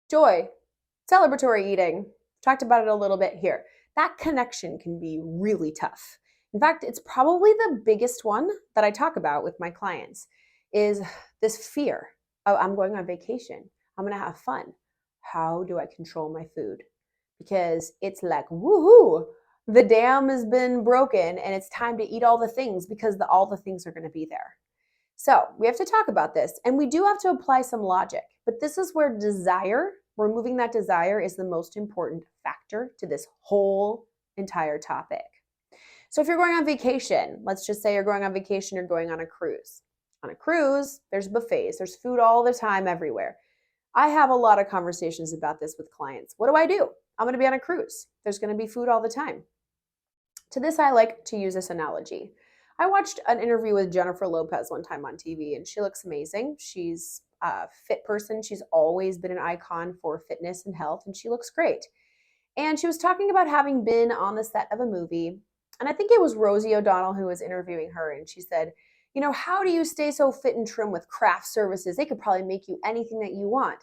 Joy, celebratory eating. Talked about it a little bit here. That connection can be really tough. In fact, it's probably the biggest one that I talk about with my clients is this fear of I'm going on vacation. I'm going to have fun. How do I control my food? Because it's like, woohoo, the dam has been broken and it's time to eat all the things because all the things are going to be there. So we have to talk about this and we do have to apply some logic, but this is where removing that desire is the most important factor to this whole entire topic. So if you're going on vacation, let's just say you're going on vacation, you're going on a cruise. On a cruise, there's buffets, there's food all the time everywhere. I have a lot of conversations about this with clients. What do? I'm going to be on a cruise. There's going to be food all the time. To this, I like to use this analogy. I watched an interview with Jennifer Lopez one time on TV, and she looks amazing. She's a fit person. She's always been an icon for fitness and health, and she looks great. And she was talking about having been on the set of a movie, and I think it was Rosie O'Donnell who was interviewing her, and she said, how do you stay so fit and trim with craft services? They could probably make you anything that you want.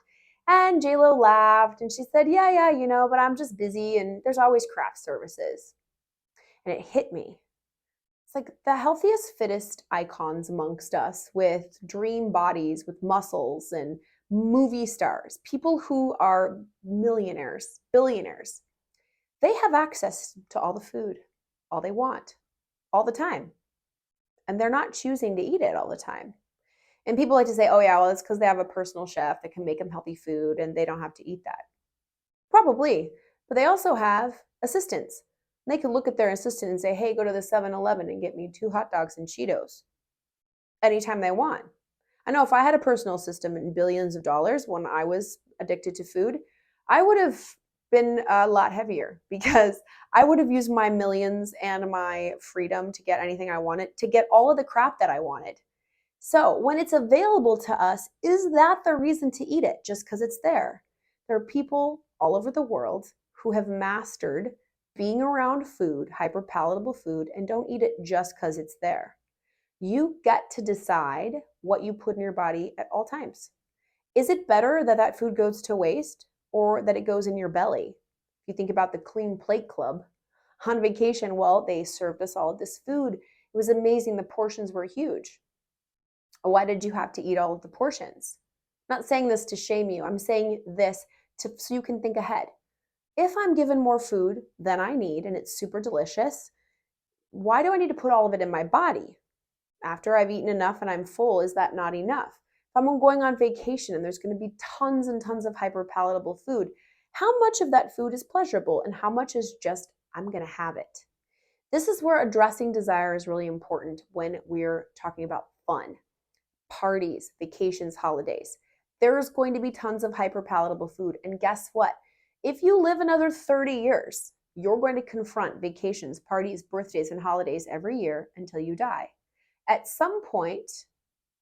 And JLo laughed, and she said, yeah, but I'm just busy, and there's always craft services. And it hit me. It's like the healthiest, fittest icons amongst us with dream bodies, with muscles and movie stars, people who are millionaires, billionaires. They have access to all the food, all they want, all the time. And they're not choosing to eat it all the time. And people like to say, oh yeah, well, it's because they have a personal chef that can make them healthy food and they don't have to eat that. Probably. But they also have assistants. They can look at their assistant and say, hey, go to the 7-Eleven and get me 2 hot dogs and Cheetos anytime they want. I know if I had a personal assistant and billions of dollars when I was addicted to food, I would have been a lot heavier because I would have used my millions and my freedom to get anything I wanted, to get all of the crap that I wanted. So when it's available to us, is that the reason to eat it just because it's there? There are people all over the world who have mastered being around food, hyperpalatable food, and don't eat it just because it's there. You get to decide what you put in your body at all times. Is it better that that food goes to waste or that it goes in your belly? If you think about the Clean Plate Club on vacation, well, they served us all this food. It was amazing. The portions were huge. Why did you have to eat all of the portions? I'm not saying this to shame you. I'm saying this so you can think ahead. If I'm given more food than I need and it's super delicious, why do I need to put all of it in my body? After I've eaten enough and I'm full, is that not enough? If I'm going on vacation and there's going to be tons and tons of hyperpalatable food, how much of that food is pleasurable and how much is just, I'm going to have it? This is where addressing desire is really important when we're talking about fun, parties, vacations, holidays. There's going to be tons of hyperpalatable food. And guess what? If you live another 30 years, you're going to confront vacations, parties, birthdays, and holidays every year until you die. At some point,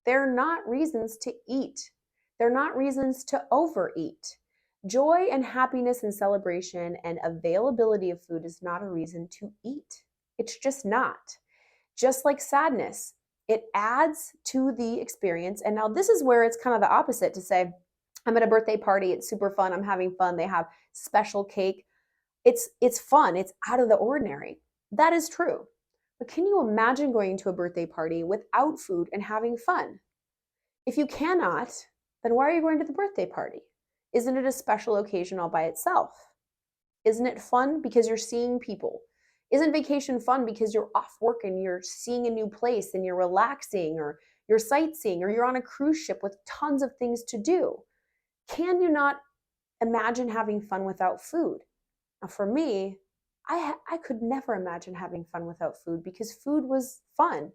they're not reasons to eat. They're not reasons to overeat. Joy and happiness and celebration and availability of food is not a reason to eat. It's just not. Just like sadness, it adds to the experience. And now this is where it's kind of the opposite to say, I'm at a birthday party, it's super fun, I'm having fun, they have special cake. It's fun, it's out of the ordinary. That is true. But can you imagine going to a birthday party without food and having fun? If you cannot, then why are you going to the birthday party? Isn't it a special occasion all by itself? Isn't it fun because you're seeing people? Isn't vacation fun because you're off work and you're seeing a new place and you're relaxing, or you're sightseeing, or you're on a cruise ship with tons of things to do? Can you not imagine having fun without food? Now, for me, I could never imagine having fun without food because food was fun.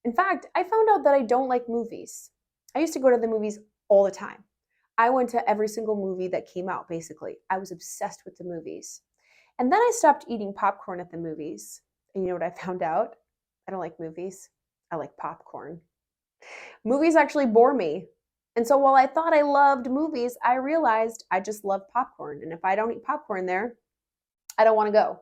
In fact, I found out that I don't like movies. I used to go to the movies all the time. I went to every single movie that came out, basically. I was obsessed with the movies. And then I stopped eating popcorn at the movies. And you know what I found out? I don't like movies. I like popcorn. Movies actually bore me. And so while I thought I loved movies, I realized I just love popcorn. And if I don't eat popcorn there, I don't want to go.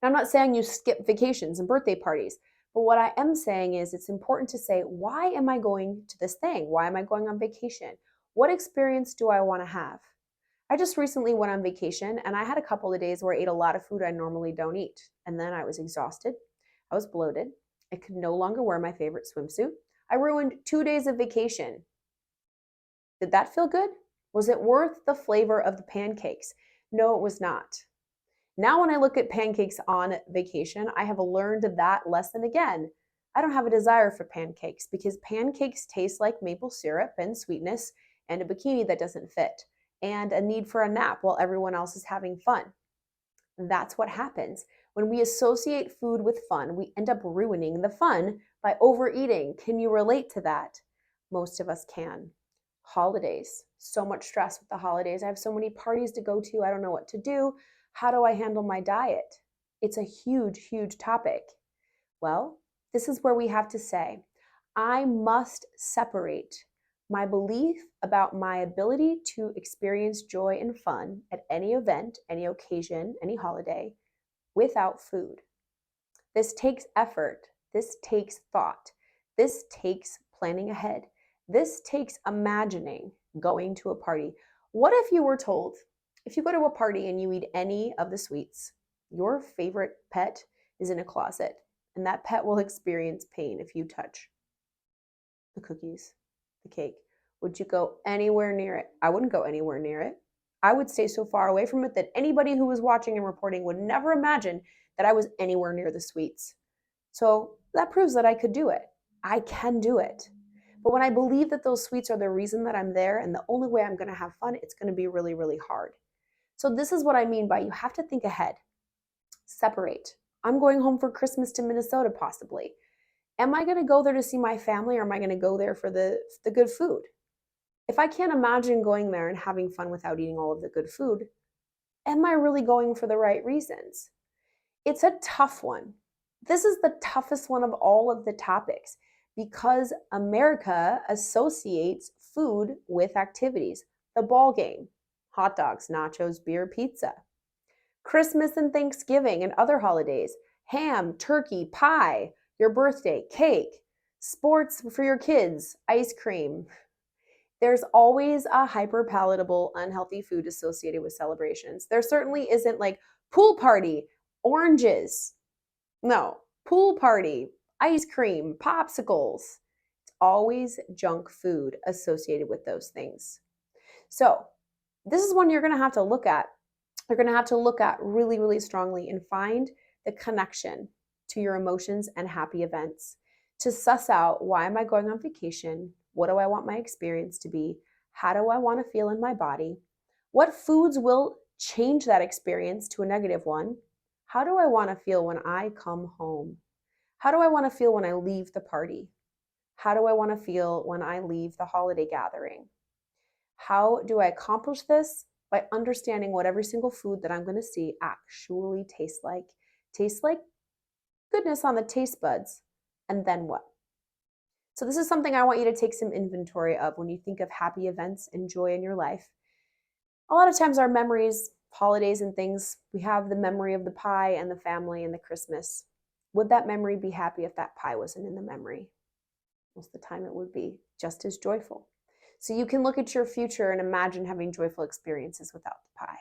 Now, I'm not saying you skip vacations and birthday parties, but what I am saying is it's important to say, why am I going to this thing? Why am I going on vacation? What experience do I want to have? I just recently went on vacation and I had a couple of days where I ate a lot of food I normally don't eat. And then I was exhausted. I was bloated. I could no longer wear my favorite swimsuit. I ruined 2 days of vacation. Did that feel good? Was it worth the flavor of the pancakes? No, it was not. Now, when I look at pancakes on vacation, I have learned that lesson again. I don't have a desire for pancakes because pancakes taste like maple syrup and sweetness and a bikini that doesn't fit and a need for a nap while everyone else is having fun. That's what happens. When we associate food with fun, we end up ruining the fun by overeating. Can you relate to that? Most of us can. Holidays. So much stress with the holidays. I have so many parties to go to. I don't know what to do. How do I handle my diet? It's a huge, huge topic. Well, this is where we have to say, I must separate my belief about my ability to experience joy and fun at any event, any occasion, any holiday without food. This takes effort. This takes thought. This takes planning ahead. This takes imagining going to a party. What if you were told, if you go to a party and you eat any of the sweets, your favorite pet is in a closet, and that pet will experience pain if you touch the cookies, the cake? Would you go anywhere near it? I wouldn't go anywhere near it. I would stay so far away from it that anybody who was watching and reporting would never imagine that I was anywhere near the sweets. So that proves that I could do it. I can do it. But when I believe that those sweets are the reason that I'm there and the only way I'm going to have fun, it's going to be really, really hard. So this is what I mean by you have to think ahead. Separate. I'm going home for Christmas to Minnesota possibly. Am I going to go there to see my family or am I going to go there for the good food? If I can't imagine going there and having fun without eating all of the good food, am I really going for the right reasons? It's a tough one. This is the toughest one of all of the topics because America associates food with activities. The ball game, hot dogs, nachos, beer, pizza. Christmas and Thanksgiving and other holidays, ham, turkey, pie, your birthday, cake, sports for your kids, ice cream. There's always a hyper-palatable, unhealthy food associated with celebrations. There certainly isn't like pool party, oranges. No, pool party, ice cream, popsicles. It's always junk food associated with those things. So this is one you're going to have to look at. You're going to have to look at really, really strongly and find the connection to your emotions and happy events to suss out, why am I going on vacation? What do I want my experience to be? How do I want to feel in my body? What foods will change that experience to a negative one? How do I want to feel when I come home? How do I want to feel when I leave the party? How do I want to feel when I leave the holiday gathering? How do I accomplish this? By understanding what every single food that I'm going to see actually tastes like. Tastes like goodness on the taste buds. And then what? So this is something I want you to take some inventory of when you think of happy events and joy in your life. A lot of times our memories, holidays and things, we have the memory of the pie and the family and the Christmas. Would that memory be happy if that pie wasn't in the memory? Most of the time it would be just as joyful. So you can look at your future and imagine having joyful experiences without the pie.